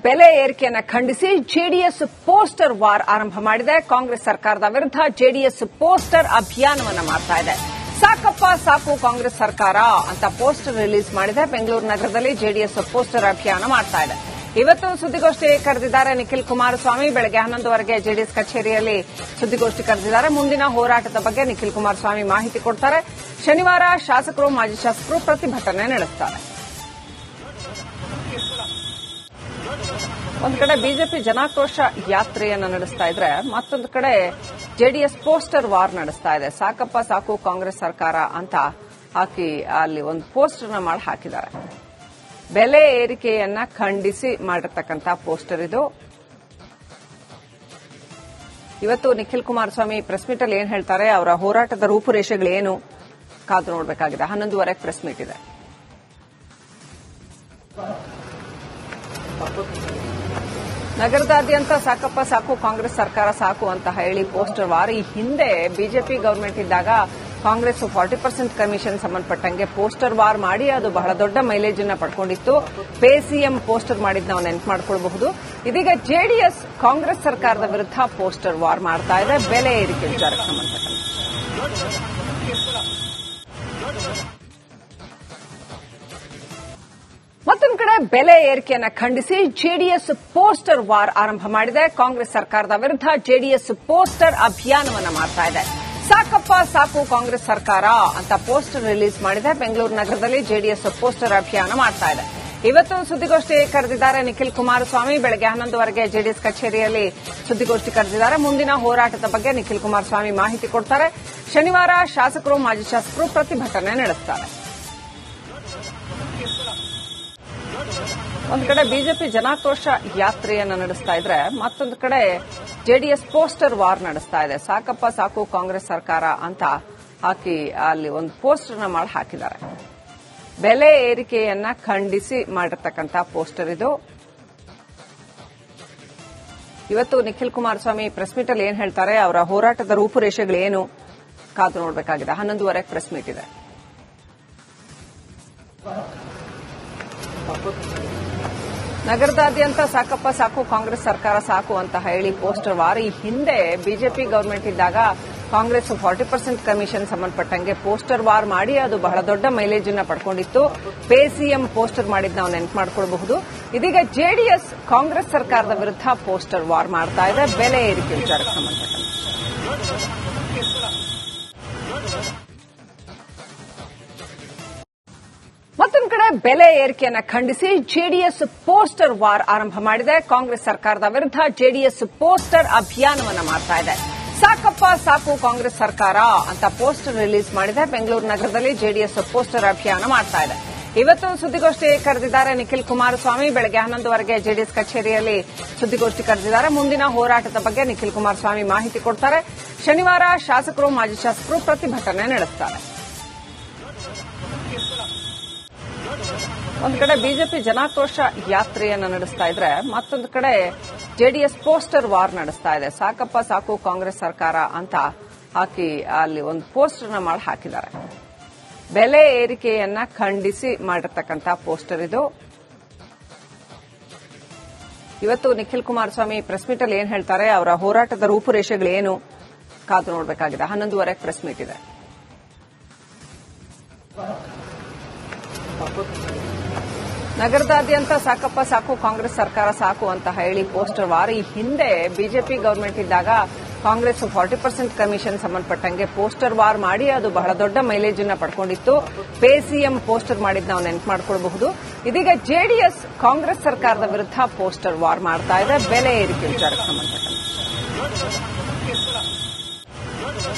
ಬೆಲೆ ಏರಿಕೆಯನ್ನು ಖಂಡಿಸಿ ಜೆಡಿಎಸ್ ಪೋಸ್ಟರ್ ವಾರ್ ಆರಂಭ ಮಾಡಿದೆ. ಕಾಂಗ್ರೆಸ್ ಸರ್ಕಾರದ ವಿರುದ್ಧ ಜೆಡಿಎಸ್ ಪೋಸ್ಟರ್ ಅಭಿಯಾನವನ್ನು ಮಾಡ್ತಾ ಇದೆ. ಸಾಕಪ್ಪ ಸಾಕು ಕಾಂಗ್ರೆಸ್ ಸರ್ಕಾರ ಅಂತ ಪೋಸ್ಟರ್ ರಿಲೀಸ್ ಮಾಡಿದೆ. ಬೆಂಗಳೂರು ನಗರದಲ್ಲಿ ಜೆಡಿಎಸ್ ಪೋಸ್ಟರ್ ಅಭಿಯಾನ ಮಾಡ್ತಾ ಇದೆ. ಇವತ್ತು ಸುದ್ದಿಗೋಷ್ಠಿ ಕರೆದಿದ್ದಾರೆ ನಿಖಿಲ್ ಕುಮಾರಸ್ವಾಮಿ. ಬೆಳಗ್ಗೆ 11ವರೆಗೆ ಜೆಡಿಎಸ್ ಕಚೇರಿಯಲ್ಲಿ ಸುದ್ದಿಗೋಷ್ಠಿ ಕರೆದಿದ್ದಾರೆ. ಮುಂದಿನ ಹೋರಾಟದ ಬಗ್ಗೆ ನಿಖಿಲ್ ಕುಮಾರಸ್ವಾಮಿ ಮಾಹಿತಿ ಕೊಡ್ತಾರೆ. ಶನಿವಾರ ಶಾಸಕರು ಮಾಜಿ ಶಾಸಕರು ಪ್ರತಿಭಟನೆ ನಡೆಸುತ್ತಾರೆ. ಒಂದು ಕಡೆ ಬಿಜೆಪಿ ಜನಾಕ್ರೋಶ ಯಾತ್ರೆಯನ್ನು ನಡೆಸ್ತಾ ಇದ್ರೆ, ಮತ್ತೊಂದು ಕಡೆ ಜೆಡಿಎಸ್ ಪೋಸ್ಟರ್ ವಾರ್ ನಡೆಸ್ತಾ ಇದೆ. ಸಾಕಪ್ಪ ಸಾಕು ಕಾಂಗ್ರೆಸ್ ಸರ್ಕಾರ ಅಂತ ಹಾಕಿ ಅಲ್ಲಿ ಒಂದು ಪೋಸ್ಟರ್ನ ಮಾಡಿ ಹಾಕಿದ್ದಾರೆ. ಬೆಲೆ ಏರಿಕೆಯನ್ನ ಖಂಡಿಸಿ ಮಾಡಿರ್ತಕ್ಕಂಥ ಪೋಸ್ಟರ್ ಇದು. ಇವತ್ತು ನಿಖಿಲ್ ಕುಮಾರಸ್ವಾಮಿ ಪ್ರೆಸ್ ಮೀಟ್ ಅಲ್ಲಿ ಏನ್ ಹೇಳ್ತಾರೆ, ಅವರ ಹೋರಾಟದ ರೂಪುರೇಷೆಗಳೇನು ಕಾದು ನೋಡಬೇಕಾಗಿದೆ. 11ವರೆಗೆ ಪ್ರೆಸ್ ಮೀಟ್ ಇದೆ. ನಗರದಾದ್ಯಂತ ಸಾಕಪ್ಪ ಸಾಕು ಕಾಂಗ್ರೆಸ್ ಸರ್ಕಾರ ಸಾಕು ಅಂತ ಹೇಳಿ ಪೋಸ್ಟರ್ ವಾರ್. ಈ ಹಿಂದೆ ಬಿಜೆಪಿ ಗವರ್ಮೆಂಟ್ ಇದ್ದಾಗ ಕಾಂಗ್ರೆಸ್ 40% ಕಮಿಷನ್ ಸಂಬಂಧಪಟ್ಟಂಗೆ ಪೋಸ್ಟರ್ ವಾರ್ ಮಾಡಿ ಅದು ಬಹಳ ದೊಡ್ಡ ಮೈಲೇಜ್ ಅನ್ನ ಪಡ್ಕೊಂಡಿತ್ತು. ಪೇ ಸಿಎಂ ಪೋಸ್ಟರ್ ಮಾಡಿದ್ ನಾವು ನೆನಪು ಮಾಡಿಕೊಳ್ಳಬಹುದು. ಇದೀಗ ಜೆಡಿಎಸ್ ಕಾಂಗ್ರೆಸ್ ಸರ್ಕಾರದ ವಿರುದ್ಧ ಪೋಸ್ಟರ್ ವಾರ್ ಮಾಡ್ತಾ ಇದೆ ಬೆಲೆ ಏರಿಕೆ ವಿಚಾರಕ್ಕೆ ಸಂಬಂಧಪಟ್ಟಂತೆ. ಮತ್ತೊಂದು ಕಡೆ ಬೆಲೆ ಏರಿಕೆಯನ್ನು ಖಂಡಿಸಿ ಜೆಡಿಎಸ್ ಪೋಸ್ಟರ್ ವಾರ್ ಆರಂಭ ಮಾಡಿದೆ. ಕಾಂಗ್ರೆಸ್ ಸರ್ಕಾರದ ವಿರುದ್ಧ ಜೆಡಿಎಸ್ ಪೋಸ್ಟರ್ ಅಭಿಯಾನವನ್ನು ಮಾಡ್ತಾ ಇದೆ. ಸಾಕಪ್ಪ ಸಾಕು ಕಾಂಗ್ರೆಸ್ ಸರ್ಕಾರ ಅಂತ ಪೋಸ್ಟರ್ ರಿಲೀಸ್ ಮಾಡಿದೆ. ಬೆಂಗಳೂರು ನಗರದಲ್ಲಿ ಜೆಡಿಎಸ್ ಪೋಸ್ಟರ್ ಅಭಿಯಾನ ಮಾಡ್ತಾ ಇದೆ. ಇವತ್ತು ಸುದ್ದಿಗೋಷ್ಠಿ ಕರೆದಿದ್ದಾರೆ ನಿಖಿಲ್ ಕುಮಾರಸ್ವಾಮಿ. ಬೆಳಗ್ಗೆ 11ವರೆಗೆ ಜೆಡಿಎಸ್ ಕಚೇರಿಯಲ್ಲಿ ಸುದ್ದಿಗೋಷ್ಠಿ ಕರೆದಿದ್ದಾರೆ. ಮುಂದಿನ ಹೋರಾಟದ ಬಗ್ಗೆ ನಿಖಿಲ್ ಕುಮಾರಸ್ವಾಮಿ ಮಾಹಿತಿ ಕೊಡ್ತಾರೆ. ಶನಿವಾರ ಶಾಸಕರು ಮಾಜಿ ಶಾಸಕರು ಪ್ರತಿಭಟನೆ ನಡೆಸುತ್ತಾರೆ. ಒಂದು ಕಡೆ ಬಿಜೆಪಿ ಜನಾಕ್ರೋಶ ಯಾತ್ರೆಯನ್ನು ನಡೆಸ್ತಾ ಇದ್ರೆ, ಮತ್ತೊಂದು ಕಡೆ ಜೆಡಿಎಸ್ ಪೋಸ್ಟರ್ ವಾರ್ ನಡೆಸ್ತಾ ಇದೆ. ಸಾಕಪ್ಪ ಸಾಕು ಕಾಂಗ್ರೆಸ್ ಸರ್ಕಾರ ಅಂತ ಹಾಕಿ ಅಲ್ಲಿ ಒಂದು ಪೋಸ್ಟರ್ನ ಮಾಡಿ ಹಾಕಿದ್ದಾರೆ. ಬೆಲೆ ಏರಿಕೆಯನ್ನ ಖಂಡಿಸಿ ಮಾಡಿರ್ತಕ್ಕಂಥ ಪೋಸ್ಟರ್ ಇದು. ಇವತ್ತು ನಿಖಿಲ್ ಕುಮಾರಸ್ವಾಮಿ ಪ್ರೆಸ್ ಮೀಟ್ ಅಲ್ಲಿ ಏನ್ ಹೇಳ್ತಾರೆ, ಅವರ ಹೋರಾಟದ ರೂಪುರೇಷೆಗಳೇನು ಕಾದು ನೋಡಬೇಕಾಗಿದೆ. 11ವರೆಗೆ ಪ್ರೆಸ್ ಮೀಟ್ ಇದೆ. ನಗರದಾದ್ಯಂತ ಸಾಕಪ್ಪ ಸಾಕು ಕಾಂಗ್ರೆಸ್ ಸರ್ಕಾರ ಸಾಕು ಅಂತ ಹೇಳಿ ಪೋಸ್ಟರ್ ವಾರ್. ಈ ಹಿಂದೆ ಬಿಜೆಪಿ ಗವರ್ಮೆಂಟ್ ಇದ್ದಾಗ ಕಾಂಗ್ರೆಸ್ 40% ಕಮಿಷನ್ ಸಂಬಂಧಪಟ್ಟಂಗೆ ಪೋಸ್ಟರ್ ವಾರ್ ಮಾಡಿ ಅದು ಬಹಳ ದೊಡ್ಡ ಮೈಲೇಜ್ ಅನ್ನ ಪಡ್ಕೊಂಡಿತ್ತು. ಪೇ ಸಿಎಂ ಪೋಸ್ಟರ್ ಮಾಡಿದ್ ನಾವು ನೆನಪು ಮಾಡಿಕೊಳ್ಳಬಹುದು. ಇದೀಗ ಜೆಡಿಎಸ್ ಕಾಂಗ್ರೆಸ್ ಸರ್ಕಾರದ ವಿರುದ್ಧ ಪೋಸ್ಟರ್ ವಾರ್ ಮಾಡ್ತಾ ಇದೆ ಬೆಲೆ ಏರಿಕೆ ವಿಚಾರಕ್ಕೆ ಸಂಬಂಧಪಟ್ಟಂತೆ. ಮತ್ತೊಂದು ಕಡೆ ಬೆಲೆ ಏರಿಕೆಯನ್ನು ಖಂಡಿಸಿ ಜೆಡಿಎಸ್ ಪೋಸ್ಟರ್ ವಾರ್ ಆರಂಭ ಮಾಡಿದೆ. ಕಾಂಗ್ರೆಸ್ ಸರ್ಕಾರದ ವಿರುದ್ಧ ಜೆಡಿಎಸ್ ಪೋಸ್ಟರ್ ಅಭಿಯಾನವನ್ನು ಮಾಡ್ತಾ ಇದೆ. ಸಾಕಪ್ಪ ಸಾಕು ಕಾಂಗ್ರೆಸ್ ಸರ್ಕಾರ ಅಂತ ಪೋಸ್ಟರ್ ರಿಲೀಸ್ ಮಾಡಿದೆ. ಬೆಂಗಳೂರು ನಗರದಲ್ಲಿ ಜೆಡಿಎಸ್ ಪೋಸ್ಟರ್ ಅಭಿಯಾನ ಮಾಡ್ತಾ ಇದೆ. ಇವತ್ತು ಸುದ್ದಿಗೋಷ್ಠಿ ಕರೆದಿದ್ದಾರೆ ನಿಖಿಲ್ ಕುಮಾರಸ್ವಾಮಿ. ಬೆಳಗ್ಗೆ 11ವರೆಗೆ ಜೆಡಿಎಸ್ ಕಚೇರಿಯಲ್ಲಿ ಸುದ್ದಿಗೋಷ್ಠಿ ಕರೆದಿದ್ದಾರೆ. ಮುಂದಿನ ಹೋರಾಟದ ಬಗ್ಗೆ ನಿಖಿಲ್ ಕುಮಾರಸ್ವಾಮಿ ಮಾಹಿತಿ ಕೊಡ್ತಾರೆ. ಶನಿವಾರ ಶಾಸಕರು ಮಾಜಿ ಶಾಸಕರು ಪ್ರತಿಭಟನೆ ನಡೆಸುತ್ತಾರೆ. ಒಂದು ಕಡೆ ಬಿಜೆಪಿ ಜನಾಕ್ರೋಶ ಯಾತ್ರೆಯನ್ನು ನಡೆಸ್ತಾ ಇದ್ರೆ, ಮತ್ತೊಂದು ಕಡೆ ಜೆಡಿಎಸ್ ಪೋಸ್ಟರ್ ವಾರ್ ನಡೆಸ್ತಾ ಇದೆ. ಸಾಕಪ್ಪ ಸಾಕು ಕಾಂಗ್ರೆಸ್ ಸರ್ಕಾರ ಅಂತ ಹಾಕಿ ಅಲ್ಲಿ ಒಂದು ಪೋಸ್ಟರ್ನ ಮಾಡಿ ಹಾಕಿದ್ದಾರೆ. ಬೆಲೆ ಏರಿಕೆಯನ್ನ ಖಂಡಿಸಿ ಮಾಡಿರ್ತಕ್ಕಂಥ ಪೋಸ್ಟರ್ ಇದು. ಇವತ್ತು ನಿಖಿಲ್ ಕುಮಾರಸ್ವಾಮಿ ಪ್ರೆಸ್ ಮೀಟ್ ಅಲ್ಲಿ ಏನ್ ಹೇಳ್ತಾರೆ, ಅವರ ಹೋರಾಟದ ರೂಪುರೇಷೆಗಳೇನು ಕಾದು ನೋಡಬೇಕಾಗಿದೆ. 11ವರೆಗೆ ಪ್ರೆಸ್ ಮೀಟ್ ಇದೆ. ನಗರದಾದ್ಯಂತ ಸಾಕಪ್ಪ ಸಾಕು ಕಾಂಗ್ರೆಸ್ ಸರ್ಕಾರ ಸಾಕು ಅಂತ ಹೇಳಿ ಪೋಸ್ಟರ್ ವಾರ್. ಈ ಹಿಂದೆ ಬಿಜೆಪಿ ಗವರ್ಮೆಂಟ್ ಇದ್ದಾಗ ಕಾಂಗ್ರೆಸ್ 40% ಕಮಿಷನ್ ಸಂಬಂಧಪಟ್ಟಂಗೆ ಪೋಸ್ಟರ್ ವಾರ್ ಮಾಡಿ ಅದು ಬಹಳ ದೊಡ್ಡ ಮೈಲೇಜ್ ಅನ್ನ ಪಡ್ಕೊಂಡಿತ್ತು. ಪೇ ಸಿಎಂ ಪೋಸ್ಟರ್ ಮಾಡಿದ್ ನಾವು ನೆನಪು ಮಾಡಿಕೊಳ್ಳಬಹುದು. ಇದೀಗ ಜೆಡಿಎಸ್ ಕಾಂಗ್ರೆಸ್ ಸರ್ಕಾರದ ವಿರುದ್ಧ ಪೋಸ್ಟರ್ ವಾರ್ ಮಾಡ್ತಾ ಇದೆ ಬೆಲೆ ಏರಿಕೆ ವಿಚಾರಕ್ಕೆ ಸಂಬಂಧಪಟ್ಟಂತೆ.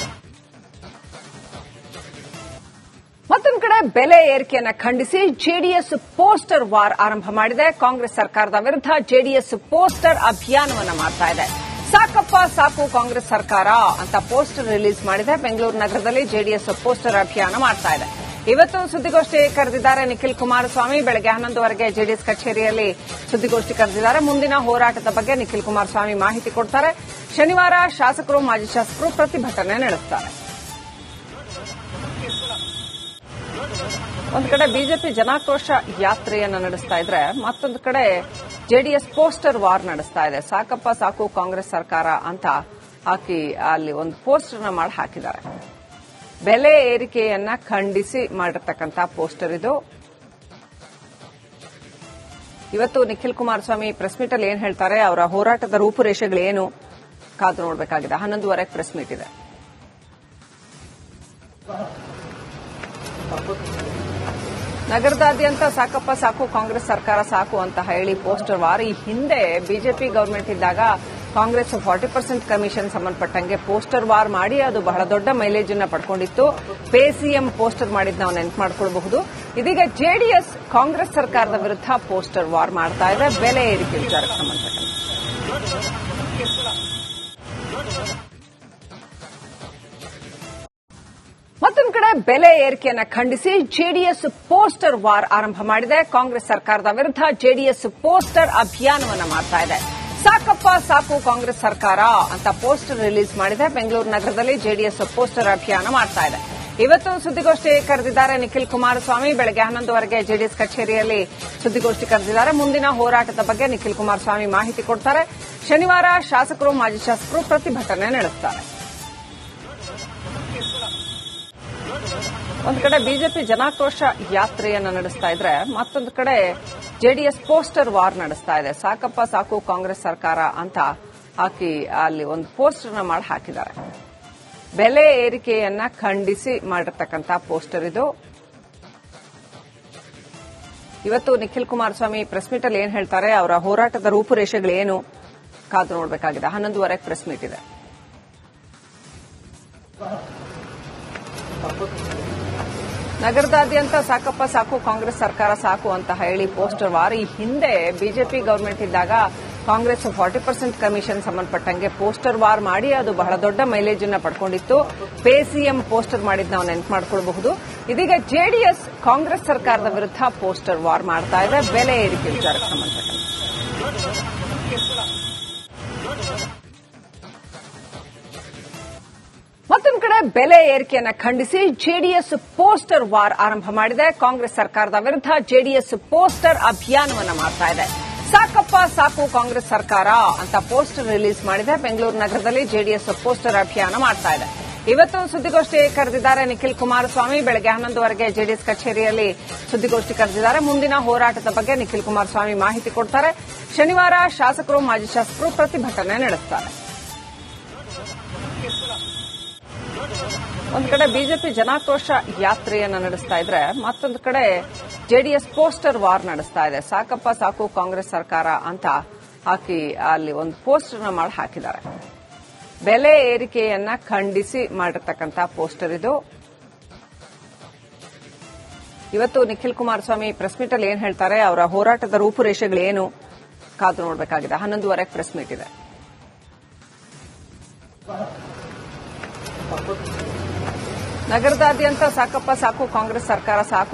ಮತ್ತೊಂದು ಕಡೆ ಬೆಲೆ ಏರಿಕೆಯನ್ನು ಖಂಡಿಸಿ ಜೆಡಿಎಸ್ ಪೋಸ್ಟರ್ ವಾರ್ ಆರಂಭ ಮಾಡಿದೆ. ಕಾಂಗ್ರೆಸ್ ಸರ್ಕಾರದ ವಿರುದ್ಧ ಜೆಡಿಎಸ್ ಪೋಸ್ಟರ್ ಅಭಿಯಾನವನ್ನು ಮಾಡ್ತಾ ಇದೆ. ಸಾಕಪ್ಪ ಸಾಕು ಕಾಂಗ್ರೆಸ್ ಸರ್ಕಾರ ಅಂತ ಪೋಸ್ಟರ್ ರಿಲೀಸ್ ಮಾಡಿದೆ. ಬೆಂಗಳೂರು ನಗರದಲ್ಲಿ ಜೆಡಿಎಸ್ ಪೋಸ್ಟರ್ ಅಭಿಯಾನ ಮಾಡ್ತಾ ಇದೆ. ಇವತ್ತು ಸುದ್ದಿಗೋಷ್ಠಿ ಕರೆದಿದ್ದಾರೆ ನಿಖಿಲ್ ಕುಮಾರಸ್ವಾಮಿ. ಬೆಳಗ್ಗೆ 11ವರೆಗೆ ಜೆಡಿಎಸ್ ಕಚೇರಿಯಲ್ಲಿ ಸುದ್ದಿಗೋಷ್ಠಿ ಕರೆದಿದ್ದಾರೆ. ಮುಂದಿನ ಹೋರಾಟದ ಬಗ್ಗೆ ನಿಖಿಲ್ ಕುಮಾರಸ್ವಾಮಿ ಮಾಹಿತಿ ಕೊಡ್ತಾರೆ. ಶನಿವಾರ ಶಾಸಕರು ಮಾಜಿ ಶಾಸಕರು ಪ್ರತಿಭಟನೆ ನಡೆಸುತ್ತಾರೆ. ಒಂದು ಕಡೆ ಬಿಜೆಪಿ ಜನಾಕ್ರೋಶ ಯಾತ್ರೆಯನ್ನು ನಡೆಸ್ತಾ ಇದ್ರೆ ಮತ್ತೊಂದು ಕಡೆ ಜೆಡಿಎಸ್ ಪೋಸ್ಟರ್ ವಾರ್ ನಡೆಸ್ತಾ ಇದೆ. ಸಾಕಪ್ಪ ಸಾಕು ಕಾಂಗ್ರೆಸ್ ಸರ್ಕಾರ ಅಂತ ಹಾಕಿ ಅಲ್ಲಿ ಒಂದು ಪೋಸ್ಟರ್ನ ಮಾಡಿ ಹಾಕಿದ್ದಾರೆ. ಬೆಲೆ ಏರಿಕೆಯನ್ನ ಖಂಡಿಸಿ ಮಾಡಿರ್ತಕ್ಕಂಥ ಪೋಸ್ಟರ್ ಇದು. ಇವತ್ತು ನಿಖಿಲ್ ಕುಮಾರಸ್ವಾಮಿ ಪ್ರೆಸ್ ಮೀಟ್ ಅಲ್ಲಿ ಏನ್ ಹೇಳ್ತಾರೆ, ಅವರ ಹೋರಾಟದ ರೂಪುರೇಷೆಗಳೇನು ಕಾದು ನೋಡಬೇಕಾಗಿದೆ. 11:30 ಪ್ರೆಸ್ ಮೀಟ್ ಇದೆ. ನಗರದಾದ್ಯಂತ ಸಾಕಪ್ಪ ಸಾಕು ಕಾಂಗ್ರೆಸ್ ಸರ್ಕಾರ ಸಾಕು ಅಂತ ಹೇಳಿ ಪೋಸ್ಟರ್ ವಾರ್. ಈ ಹಿಂದೆ ಬಿಜೆಪಿ ಗವರ್ಮೆಂಟ್ ಇದ್ದಾಗ ಕಾಂಗ್ರೆಸ್ 40% ಕಮಿಷನ್ ಸಂಬಂಧಪಟ್ಟಂಗೆ ಪೋಸ್ಟರ್ ವಾರ್ ಮಾಡಿ ಅದು ಬಹಳ ದೊಡ್ಡ ಮೈಲೇಜ್ ಅನ್ನ ಪಡ್ಕೊಂಡಿತ್ತು. ಪೇ ಸಿಎಂ ಪೋಸ್ಟರ್ ಮಾಡಿದ್ ನಾವು ನೆನಪು ಮಾಡಿಕೊಳ್ಳಬಹುದು. ಇದೀಗ ಜೆಡಿಎಸ್ ಕಾಂಗ್ರೆಸ್ ಸರ್ಕಾರದ ವಿರುದ್ಧ ಪೋಸ್ಟರ್ ವಾರ್ ಮಾಡ್ತಾ ಇದೆ ಬೆಲೆ ಏರಿಕೆ ವಿಚಾರಕ್ಕೆ ಸಂಬಂಧಪಟ್ಟಂತೆ. ಮತ್ತೊಂದು ಕಡೆ ಬೆಲೆ ಏರಿಕೆಯನ್ನ ಖಂಡಿಸಿ ಜೆಡಿಎಸ್ ಪೋಸ್ಟರ್ ವಾರ್ ಆರಂಭ ಮಾಡಿದೆ. ಕಾಂಗ್ರೆಸ್ ಸರ್ಕಾರದ ವಿರುದ್ಧ ಜೆಡಿಎಸ್ ಪೋಸ್ಟರ್ ಅಭಿಯಾನವನ್ನ ಮಾಡ್ತಾ ಇದೆ. ಸಾಕಪ್ಪ ಸಾಕು ಕಾಂಗ್ರೆಸ್ ಸರ್ಕಾರ ಅಂತ ಪೋಸ್ಟರ್ ರಿಲೀಸ್ ಮಾಡಿದೆ. ಬೆಂಗಳೂರು ನಗರದಲ್ಲಿ ಜೆಡಿಎಸ್ ಪೋಸ್ಟರ್ ಅಭಿಯಾನ ಮಾಡ್ತಾ ಇದೆ. ಇವತ್ತು ಸುದ್ದಿಗೋಷ್ಠಿ ಕರೆದಿದ್ದಾರೆ ನಿಖಿಲ್ ಕುಮಾರಸ್ವಾಮಿ. ಬೆಳಗ್ಗೆ 11:00 ಜೆಡಿಎಸ್ ಕಚೇರಿಯಲ್ಲಿ ಸುದ್ದಿಗೋಷ್ಠಿ ಕರೆದಿದ್ದಾರೆ. ಮುಂದಿನ ಹೋರಾಟದ ಬಗ್ಗೆ ನಿಖಿಲ್ ಕುಮಾರಸ್ವಾಮಿ ಮಾಹಿತಿ ಕೊಡ್ತಾರೆ. ಶನಿವಾರ ಶಾಸಕರು ಮಾಜಿ ಶಾಸಕರು ಪ್ರತಿಭಟನೆ ನಡೆಸುತ್ತಾರೆ. ಒಂದು ಕಡೆ ಬಿಜೆಪಿ ಜನಾಕ್ರೋಶ ಯಾತ್ರೆಯನ್ನು ನಡೆಸ್ತಾ ಇದ್ರೆ ಮತ್ತೊಂದು ಕಡೆ ಜೆಡಿಎಸ್ ಪೋಸ್ಟರ್ ವಾರ್ ನಡೆಸ್ತಾ ಇದೆ. ಸಾಕಪ್ಪ ಸಾಕು ಕಾಂಗ್ರೆಸ್ ಸರ್ಕಾರ ಅಂತ ಹಾಕಿ ಅಲ್ಲಿ ಒಂದು ಪೋಸ್ಟರ್ನ ಮಾಡಿ ಹಾಕಿದ್ದಾರೆ. ಬೆಲೆ ಏರಿಕೆಯನ್ನ ಖಂಡಿಸಿ ಮಾಡಿರ್ತಕ್ಕಂಥ ಪೋಸ್ಟರ್ ಇದು. ಇವತ್ತು ನಿಖಿಲ್ ಕುಮಾರಸ್ವಾಮಿ ಪ್ರೆಸ್ ಮೀಟ್ ಅಲ್ಲಿ ಏನ್ ಹೇಳ್ತಾರೆ, ಅವರ ಹೋರಾಟದ ರೂಪುರೇಷೆಗಳೇನು ಕಾದು ನೋಡಬೇಕಾಗಿದೆ. 11:30 ಪ್ರೆಸ್ ಮೀಟ್ ಇದೆ. ನಗರದಾದ್ಯಂತ ಸಾಕಪ್ಪ ಸಾಕು ಕಾಂಗ್ರೆಸ್ ಸರ್ಕಾರ ಸಾಕು ಅಂತ ಹೇಳಿ ಪೋಸ್ಟರ್ ವಾರ್. ಈ ಹಿಂದೆ ಬಿಜೆಪಿ ಗವರ್ಮೆಂಟ್ ಇದ್ದಾಗ ಕಾಂಗ್ರೆಸ್ 40% ಕಮಿಷನ್ ಸಂಬಂಧಪಟ್ಟಂಗೆ ಪೋಸ್ಟರ್ ವಾರ್ ಮಾಡಿ ಅದು ಬಹಳ ದೊಡ್ಡ ಮೈಲೇಜ್ ಅನ್ನ ಪಡ್ಕೊಂಡಿತ್ತು. ಪೇ ಸಿಎಂ ಪೋಸ್ಟರ್ ಮಾಡಿದ್ ನಾವು ನೆನಪು ಮಾಡಿಕೊಳ್ಳಬಹುದು. ಇದೀಗ ಜೆಡಿಎಸ್ ಕಾಂಗ್ರೆಸ್ ಸರ್ಕಾರದ ವಿರುದ್ಧ ಪೋಸ್ಟರ್ ವಾರ್ ಮಾಡ್ತಾ ಇದೆ ಬೆಲೆ ಏರಿಕೆ ವಿಚಾರಕ್ಕೆ ಸಂಬಂಧಪಟ್ಟಂತೆ. ಮತ್ತೊಂದು ಕಡೆ ಬೆಲೆ ಏರಿಕೆಯನ್ನ ಖಂಡಿಸಿ ಜೆಡಿಎಸ್ ಪೋಸ್ಟರ್ ವಾರ್ ಆರಂಭ ಮಾಡಿದೆ. ಕಾಂಗ್ರೆಸ್ ಸರ್ಕಾರದ ವಿರುದ್ಧ ಜೆಡಿಎಸ್ ಪೋಸ್ಟರ್ ಅಭಿಯಾನವನ್ನ ಮಾಡ್ತಾ ಇದೆ. ಸಾಕಪ್ಪ ಸಾಕು ಕಾಂಗ್ರೆಸ್ ಸರ್ಕಾರ ಅಂತ ಪೋಸ್ಟರ್ ರಿಲೀಸ್ ಮಾಡಿದೆ. ಬೆಂಗಳೂರು ನಗರದಲ್ಲಿ ಜೆಡಿಎಸ್ ಪೋಸ್ಟರ್ ಅಭಿಯಾನ ಮಾಡ್ತಾ ಇದೆ. ಇವತ್ತು ಸುದ್ದಿಗೋಷ್ಠಿ ಕರೆದಿದ್ದಾರೆ ನಿಖಿಲ್ ಕುಮಾರಸ್ವಾಮಿ. ಬೆಳಗ್ಗೆ 11:00 ಜೆಡಿಎಸ್ ಕಚೇರಿಯಲ್ಲಿ ಸುದ್ದಿಗೋಷ್ಠಿ ಕರೆದಿದ್ದಾರೆ. ಮುಂದಿನ ಹೋರಾಟದ ಬಗ್ಗೆ ನಿಖಿಲ್ ಕುಮಾರಸ್ವಾಮಿ ಮಾಹಿತಿ ಕೊಡ್ತಾರೆ. ಶನಿವಾರ ಶಾಸಕರು ಮಾಜಿ ಶಾಸಕರು ಪ್ರತಿಭಟನೆ ನಡೆಸುತ್ತಾರೆ. ಒಂದು ಕಡೆ ಬಿಜೆಪಿ ಜನಾಕ್ರೋಶ ಯಾತ್ರೆಯನ್ನು ನಡೆಸ್ತಾ ಇದ್ರೆ ಮತ್ತೊಂದು ಕಡೆ ಜೆಡಿಎಸ್ ಪೋಸ್ಟರ್ ವಾರ್ ನಡೆಸ್ತಾ ಇದೆ. ಸಾಕಪ್ಪ ಸಾಕು ಕಾಂಗ್ರೆಸ್ ಸರ್ಕಾರ ಅಂತ ಹಾಕಿ ಅಲ್ಲಿ ಒಂದು ಪೋಸ್ಟರ್ನ ಮಾಡಿ ಹಾಕಿದ್ದಾರೆ. ಬೆಲೆ ಏರಿಕೆಯನ್ನ ಖಂಡಿಸಿ ಮಾಡಿರ್ತಕ್ಕಂಥ ಪೋಸ್ಟರ್ ಇದು. ಇವತ್ತು ನಿಖಿಲ್ ಕುಮಾರಸ್ವಾಮಿ ಪ್ರೆಸ್ ಮೀಟ್ ಅಲ್ಲಿ ಏನ್ ಹೇಳ್ತಾರೆ, ಅವರ ಹೋರಾಟದ ರೂಪುರೇಷೆಗಳೇನು ಕಾದು ನೋಡಬೇಕಾಗಿದೆ. 11:30 ಪ್ರೆಸ್ ಮೀಟ್ ಇದೆ. ನಗರದಾದ್ಯಂತ ಸಾಕಪ್ಪ ಸಾಕು ಕಾಂಗ್ರೆಸ್ ಸರ್ಕಾರ ಸಾಕು